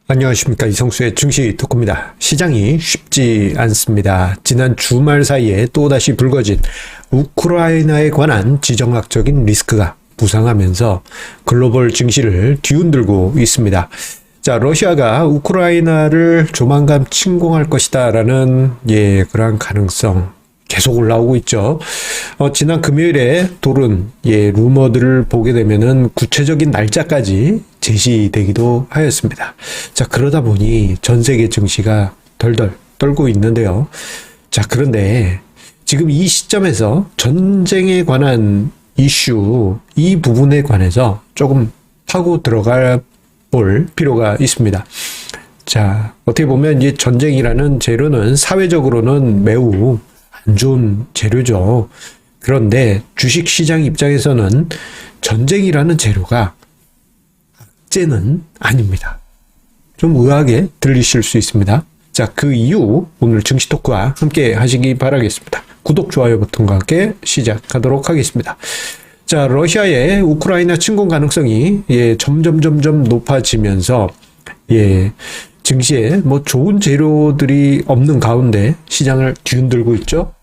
안녕하십니까. 이성수의 증시 토크입니다. 시장이 쉽지 않습니다. 지난 주말 사이에 또다시 불거진 우크라이나에 관한 지정학적인 리스크가 부상하면서 글로벌 증시를 뒤흔들고 있습니다. 자, 러시아가 우크라이나를 조만간 침공할 것이다라는 그러한 가능성 계속 올라오고 있죠. 지난 금요일에 돌은 루머들을 보게 되면은 구체적인 날짜까지 제시되기도 하였습니다. 자, 그러다 보니 전 세계 증시가 덜덜 떨고 있는데요. 자, 그런데 지금 이 시점에서 전쟁에 관한 이슈, 이 부분에 관해서 조금 파고 들어가 볼 필요가 있습니다. 자, 어떻게 보면 이 전쟁이라는 재료는 사회적으로는 매우 안 좋은 재료죠. 그런데 주식시장 입장에서는 전쟁이라는 재료가 악재는 아닙니다. 좀 의아하게 들리실 수 있습니다. 자, 그 이유 오늘 증시 토크와 함께 하시기 바라겠습니다. 구독, 좋아요 버튼과 함께 시작하도록 하겠습니다. 자, 러시아의 우크라이나 침공 가능성이 점점 높아지면서 증시에 좋은 재료들이 없는 가운데 시장을 뒤흔들고 있죠.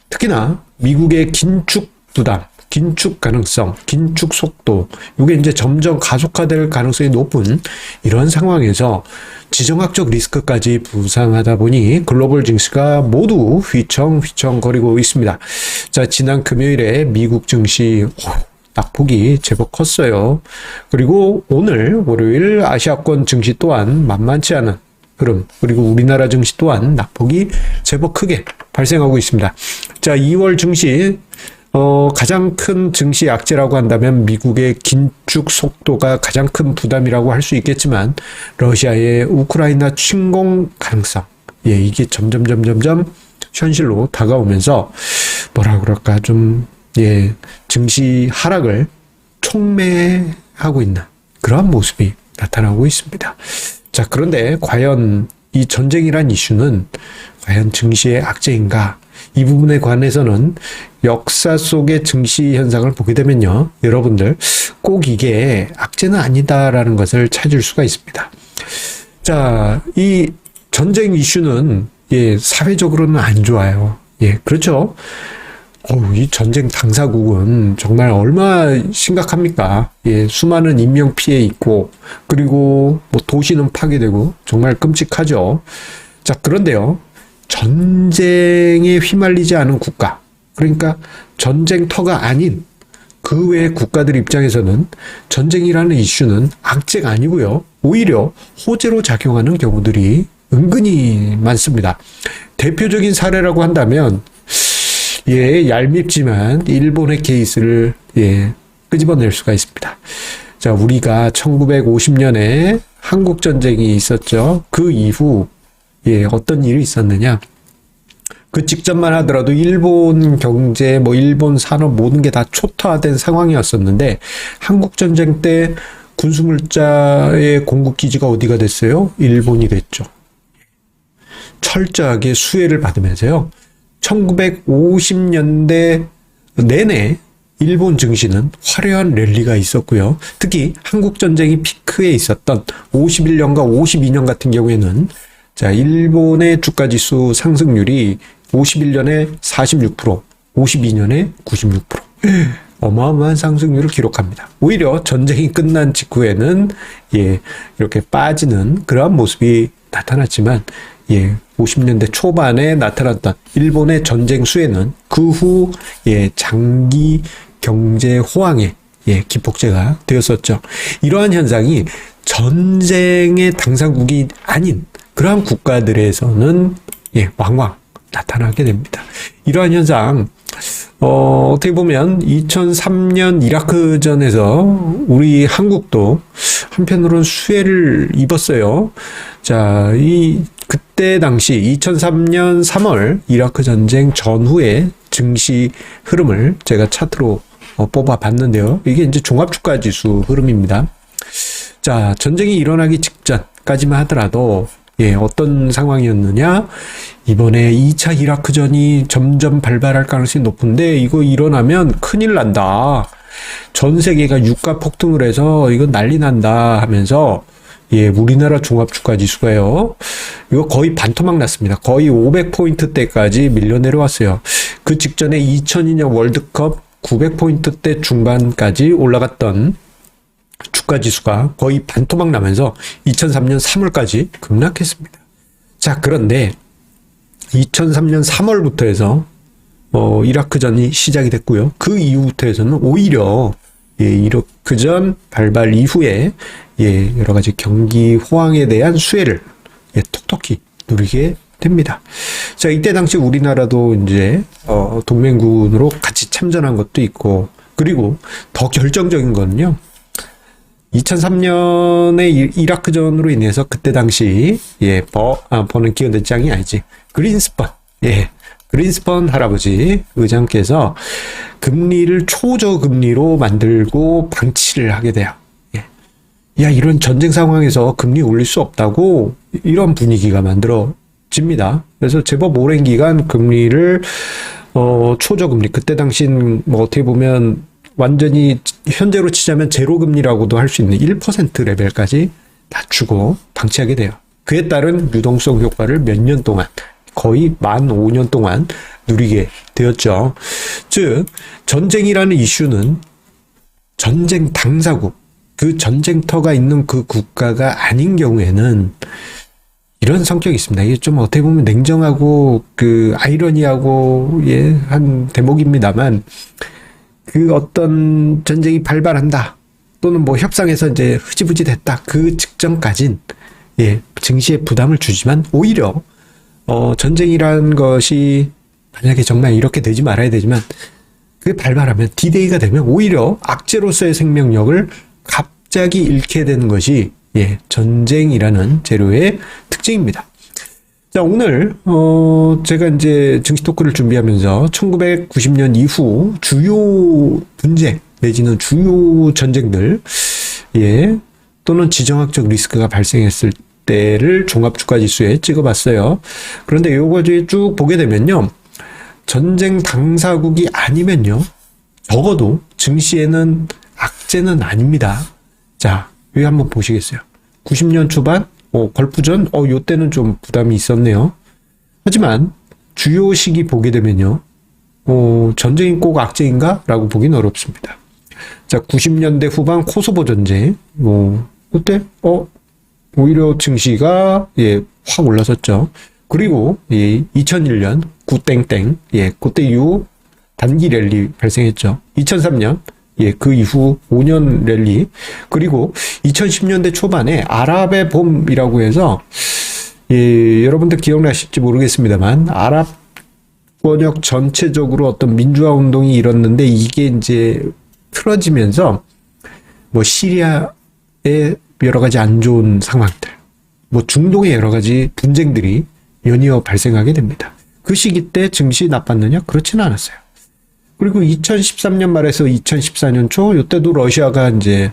특히나 미국의 긴축 부담, 긴축 가능성, 긴축 속도, 이게 이제 점점 가속화될 가능성이 높은 이런 상황에서 지정학적 리스크까지 부상하다 보니 글로벌 증시가 모두 휘청휘청거리고 있습니다. 자, 지난 금요일에 미국 증시 낙폭이 제법 컸어요. 그리고 오늘 월요일 아시아권 증시 또한 만만치 않은 흐름, 그리고 우리나라 증시 또한 낙폭이 제법 크게 발생하고 있습니다. 자, 2월 증시 가장 큰 증시 악재라고 한다면 미국의 긴축 속도가 가장 큰 부담이라고 할 수 있겠지만 러시아의 우크라이나 침공 가능성, 이게 점점 현실로 다가오면서 뭐라 그럴까 증시 하락을 촉매하고 있는 그러한 모습이 나타나고 있습니다. 자, 그런데 과연 이 전쟁이란 이슈는 과연 증시의 악재인가? 이 부분에 관해서는 역사 속의 증시 현상을 보게 되면요, 여러분들 꼭 이게 악재는 아니다라는 것을 찾을 수가 있습니다. 자, 이 전쟁 이슈는 사회적으로는 안 좋아요. 그렇죠. 이 전쟁 당사국은 정말 얼마나 심각합니까? 수많은 인명 피해 있고, 그리고 도시는 파괴되고 정말 끔찍하죠. 자, 그런데요, 전쟁에 휘말리지 않은 국가, 그러니까 전쟁터가 아닌 그 외의 국가들 입장에서는 전쟁이라는 이슈는 악재가 아니고요, 오히려 호재로 작용하는 경우들이 은근히 많습니다. 대표적인 사례라고 한다면 얄밉지만 일본의 케이스를 끄집어낼 수가 있습니다. 자, 우리가 1950년에 한국전쟁이 있었죠. 그 이후 어떤 일이 있었느냐, 그 직전만 하더라도 일본 경제, 일본 산업 모든 게 다 초토화된 상황이었었는데 한국전쟁 때 군수물자의 공급기지가 어디가 됐어요? 일본이 됐죠. 철저하게 수혜를 받으면서요, 1950년대 내내 일본 증시는 화려한 랠리가 있었고요. 특히 한국전쟁이 피크에 있었던 51년과 52년 같은 경우에는 자, 일본의 주가지수 상승률이 51년에 46%, 52년에 96%. 어마어마한 상승률을 기록합니다. 오히려 전쟁이 끝난 직후에는 이렇게 빠지는 그러한 모습이 나타났지만 50년대 초반에 나타났던 일본의 전쟁 수혜는 그 후 장기 경제 호황의 기폭제가 되었었죠. 이러한 현상이 전쟁의 당사국이 아닌 그러한 국가들에서는 왕왕 나타나게 됩니다. 이러한 현상 어떻게 보면 2003년 이라크전에서 우리 한국도 한편으로는 수혜를 입었어요. 자, 그때 당시 2003년 3월 이라크 전쟁 전후의 증시 흐름을 제가 차트로 뽑아봤는데요. 이게 이제 종합주가지수 흐름입니다. 자, 전쟁이 일어나기 직전까지만 하더라도 어떤 상황이었느냐? 이번에 2차 이라크전이 점점 발발할 가능성이 높은데 이거 일어나면 큰일 난다. 전 세계가 유가 폭등을 해서 이거 난리 난다 하면서 예, 우리나라 종합주가지수가요. 이거 거의 반토막 났습니다. 거의 500포인트대까지 밀려 내려왔어요. 그 직전에 2002년 월드컵 900포인트대 중반까지 올라갔던 주가지수가 거의 반토막 나면서 2003년 3월까지 급락했습니다. 자, 그런데 2003년 3월부터 해서 이라크전이 시작이 됐고요. 그 이후부터 해서는 오히려 이라크전 발발 이후에 여러 가지 경기 호황에 대한 수혜를 톡톡히 누리게 됩니다. 자, 이때 당시 우리나라도 이제 동맹군으로 같이 참전한 것도 있고, 그리고 더 결정적인 거는요. 2003년의 이라크전으로 인해서 그때 당시 버는 기어대장이 아니지, 그린스펀 할아버지 의장께서 금리를 초저금리로 만들고 방치를 하게 돼요. 야, 이런 전쟁 상황에서 금리 올릴 수 없다고 이런 분위기가 만들어집니다. 그래서 제법 오랜 기간 금리를 초저금리, 그때 당시는 뭐 어떻게 보면 완전히 현재로 치자면 제로금리라고도 할 수 있는 1% 레벨까지 낮추고 방치하게 돼요. 그에 따른 유동성 효과를 몇 년 동안, 거의 만 5년 동안 누리게 되었죠. 즉, 전쟁이라는 이슈는 전쟁 당사국, 그 전쟁터가 있는 그 국가가 아닌 경우에는 이런 성격이 있습니다. 이게 좀 어떻게 보면 냉정하고 그 아이러니하고 한 대목입니다만, 그 어떤 전쟁이 발발한다 또는 뭐 협상에서 이제 흐지부지 됐다, 그 직전까진 증시에 부담을 주지만, 오히려 전쟁이란 것이 만약에 정말 이렇게 되지 말아야 되지만 그게 발발하면 D-Day가 되면 오히려 악재로서의 생명력을 갑자기 잃게 되는 것이 전쟁이라는 재료의 특징입니다. 자, 오늘 제가 이제 증시 토크를 준비하면서 1990년 이후 주요 분쟁 내지는 주요 전쟁들 또는 지정학적 리스크가 발생했을 때를 종합주가지수에 찍어봤어요. 그런데 요거 쭉 보게 되면요, 전쟁 당사국이 아니면요, 적어도 증시에는 악재는 아닙니다. 자, 여기 한번 보시겠어요? 90년 초반, 걸프전, 요때는 좀 부담이 있었네요. 하지만 주요 시기 보게 되면요, 전쟁이 꼭 악재인가? 라고 보긴 어렵습니다. 자, 90년대 후반 코소보 전쟁, 그때, 오히려 증시가, 확 올라섰죠. 그리고, 2001년, 구땡땡, 그때 이후 단기 랠리 발생했죠. 2003년, 그 이후 5년 랠리, 그리고 2010년대 초반에 아랍의 봄이라고 해서, 여러분들 기억나실지 모르겠습니다만, 아랍 권역 전체적으로 어떤 민주화 운동이 일었는데, 이게 이제 틀어지면서, 뭐 시리아의 여러 가지 안 좋은 상황들, 뭐 중동의 여러 가지 분쟁들이 연이어 발생하게 됩니다. 그 시기 때 증시 나빴느냐? 그렇지는 않았어요. 그리고 2013년 말에서 2014년 초, 이때도 러시아가 이제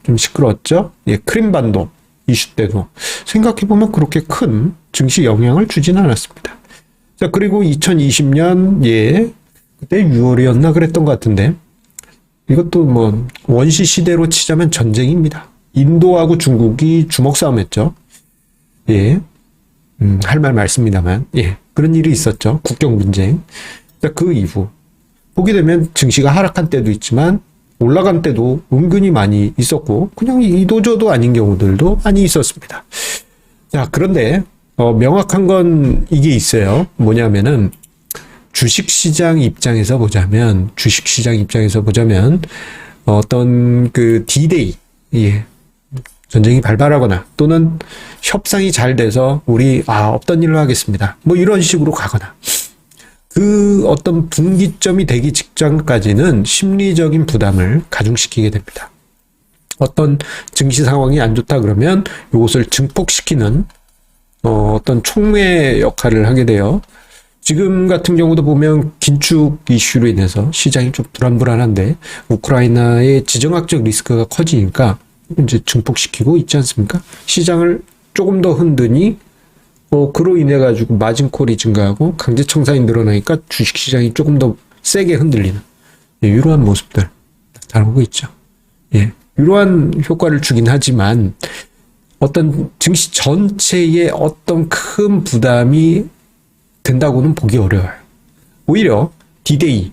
좀 시끄러웠죠? 크림반도 이슈 때도 생각해보면 그렇게 큰 증시 영향을 주지는 않았습니다. 자, 그리고 2020년, 그때 6월이었나 그랬던 것 같은데, 이것도 뭐 원시 시대로 치자면 전쟁입니다. 인도하고 중국이 주먹 싸움했죠. 할 말 많습니다만, 그런 일이 있었죠. 국경 분쟁. 자, 그 이후 보게 되면 증시가 하락한 때도 있지만 올라간 때도 은근히 많이 있었고, 그냥 이도저도 아닌 경우들도 많이 있었습니다. 자, 그런데 명확한 건 이게 있어요. 뭐냐면은 주식시장 입장에서 보자면 어떤 그 D-Day, 전쟁이 발발하거나 또는 협상이 잘 돼서 우리 없던 일로 하겠습니다, 뭐 이런 식으로 가거나, 그 어떤 분기점이 되기 직전까지는 심리적인 부담을 가중시키게 됩니다. 어떤 증시 상황이 안 좋다 그러면 이것을 증폭시키는 어떤 촉매 역할을 하게 돼요. 지금 같은 경우도 보면 긴축 이슈로 인해서 시장이 좀 불안불안한데, 우크라이나의 지정학적 리스크가 커지니까 이제 증폭시키고 있지 않습니까? 시장을 조금 더 흔드니 그로 인해 가지고 마진콜이 증가하고 강제청산이 늘어나니까 주식시장이 조금 더 세게 흔들리는, 이러한 모습들 나타나고 있죠. 이러한 효과를 주긴 하지만 어떤 증시 전체에 어떤 큰 부담이 된다고는 보기 어려워요. 오히려 D-Day,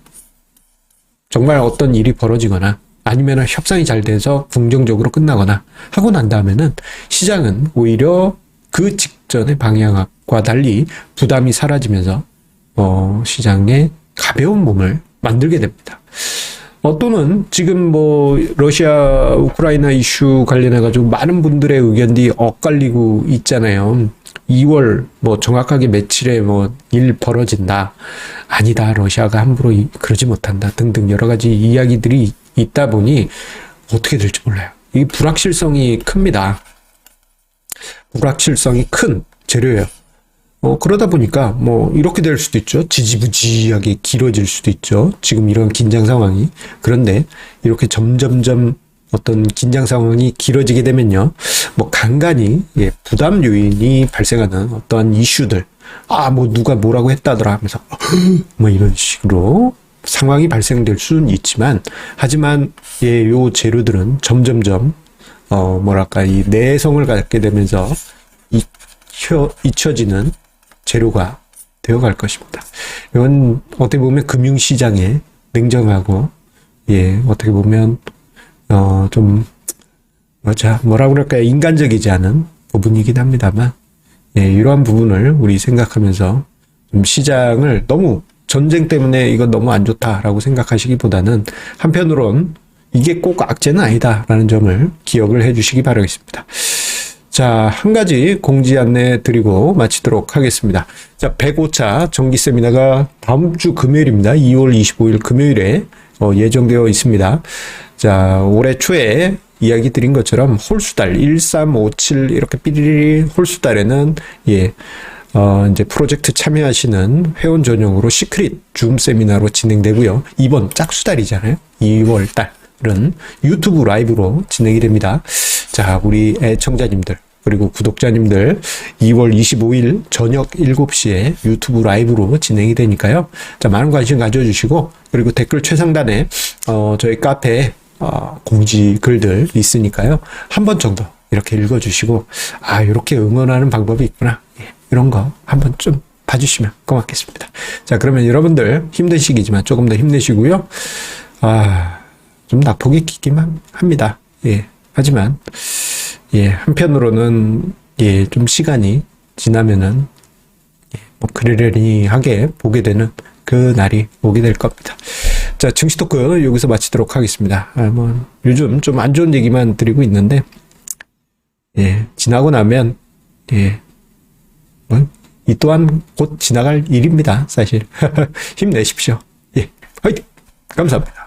정말 어떤 일이 벌어지거나 아니면 협상이 잘 돼서 긍정적으로 끝나거나 하고 난 다음에는 시장은 오히려 그 직전의 방향과 달리 부담이 사라지면서 시장에 가벼운 몸을 만들게 됩니다. 또는 지금 뭐 러시아 우크라이나 이슈 관련해 가지고 많은 분들의 의견이 엇갈리고 있잖아요. 2월 뭐 정확하게 며칠에 뭐 일 벌어진다, 아니다, 러시아가 함부로 그러지 못한다 등등 여러 가지 이야기들이 있다 보니 어떻게 될지 몰라요. 이 불확실성이 큽니다. 불확실성이 큰 재료예요. 그러다 보니까 뭐 이렇게 될 수도 있죠. 지지부지하게 길어질 수도 있죠. 지금 이런 긴장 상황이. 그런데 이렇게 점점점 어떤 긴장 상황이 길어지게 되면요, 뭐 간간히 부담 요인이 발생하는 어떠한 이슈들, 뭐 누가 뭐라고 했다더라 하면서 뭐 이런 식으로 상황이 발생될 수는 있지만, 하지만 요 재료들은 점점점 뭐랄까 이 내성을 갖게 되면서 잊혀지는 재료가 되어갈 것입니다. 이건 어떻게 보면 금융시장에 냉정하고 어떻게 보면 좀 뭐라 그럴까요? 인간적이지 않은 부분이긴 합니다만, 이러한 부분을 우리 생각하면서 좀 시장을 너무 전쟁 때문에 이건 너무 안 좋다라고 생각하시기보다는 한편으론 이게 꼭 악재는 아니다라는 점을 기억을 해주시기 바라겠습니다. 자, 한 가지 공지 안내 드리고 마치도록 하겠습니다. 자, 105차 정기 세미나가 다음 주 금요일입니다. 2월 25일 금요일에 예정되어 있습니다. 자, 올해 초에 이야기 드린 것처럼 홀수달 1357 이렇게 삐리리 홀수달에는 이제 프로젝트 참여하시는 회원 전용으로 시크릿 줌 세미나로 진행되고요. 이번 짝수달이잖아요. 2월 달은 유튜브 라이브로 진행이 됩니다. 자, 우리 애청자님들 그리고 구독자님들 2월 25일 저녁 7시에 유튜브 라이브로 진행이 되니까요. 자, 많은 관심 가져주시고, 그리고 댓글 최상단에 저희 카페에 공지 글들 있으니까요. 한 번 정도 이렇게 읽어주시고, 이렇게 응원하는 방법이 있구나, 이런 거 한번 좀 봐주시면 고맙겠습니다. 자, 그러면 여러분들 힘든 시기지만 조금 더 힘내시고요. 좀 낙폭이 깊기만 합니다. 하지만 한편으로는 좀 시간이 지나면은 뭐 그러려니하게 보게 되는 그 날이 오게 될 겁니다. 자, 증시 토크 여기서 마치도록 하겠습니다. 뭐 요즘 좀 안 좋은 얘기만 드리고 있는데 지나고 나면 뭐 이 또한 곧 지나갈 일입니다. 사실 힘내십시오. 화이팅! 감사합니다.